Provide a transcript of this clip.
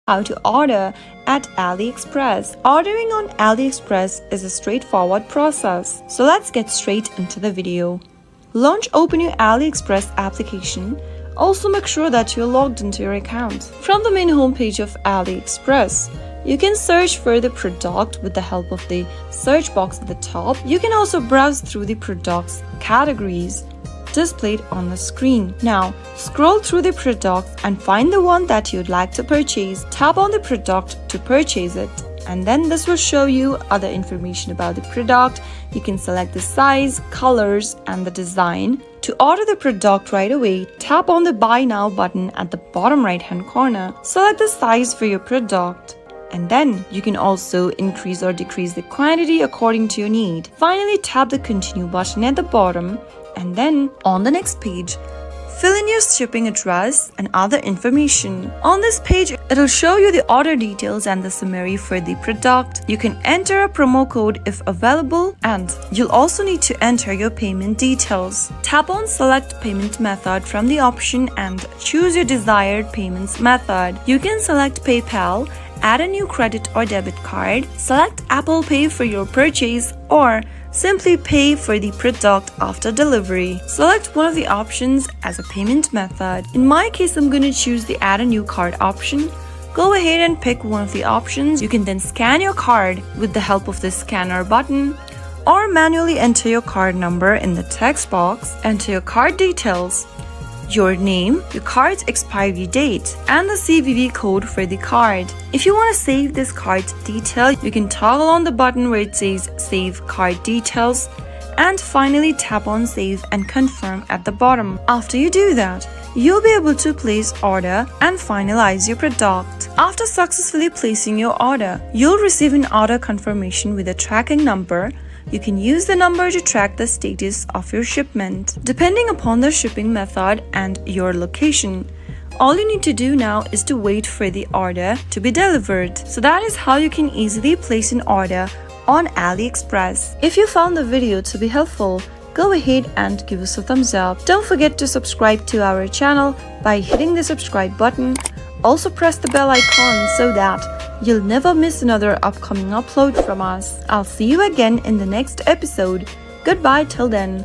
How to order at AliExpress. Ordering on AliExpress is a straightforward process. So let's get straight into the video. Open your AliExpress application. Also make sure that you're logged into your account. From the main homepage of AliExpress, you can search for the product with the help of the search box at the top. You can also browse through the product's categories displayed on the screen. Now, scroll through the product and find the one that you'd like to purchase. Tap on the product to purchase it, and then this will show you other information about the product. You can select the size, colors, and the design. To order the product right away, tap on the Buy Now button at the bottom right-hand corner. Select the size for your product, and then you can also increase or decrease the quantity according to your need. Finally, tap the Continue button at the bottom, and then on the next page, fill in your shipping address and other information. On this page, it'll show you the order details and the summary for the product. You can enter a promo code if available, and you'll also need to enter your payment details. Tap on Select Payment Method from the option and choose your desired payments method. You can select PayPal, add a new credit or debit card, select Apple Pay for your purchase, or simply pay for the product after delivery. Select one of the options as a payment method. In my case, I'm going to choose the Add a New Card option. Go ahead and pick one of the options. You can then scan your card with the help of the scanner button, or manually enter your card number in the text box. Enter your card details, your name, your card's expiry date, and the CVV code for the card. If you want to save this card detail, you can toggle on the button where it says Save Card Details, and finally tap on Save and Confirm at the bottom. After you do that, you'll be able to place order and finalize your product. After successfully placing your order, you'll receive an order confirmation with a tracking number. You can use the number to track the status of your shipment. Depending upon the shipping method and your location, all you need to do now is to wait for the order to be delivered. So that is how you can easily place an order on AliExpress. If you found the video to be helpful, go ahead and give us a thumbs up. Don't forget to subscribe to our channel by hitting the subscribe button. Also press the bell icon so that you'll never miss another upcoming upload from us. I'll see you again in the next episode. Goodbye till then.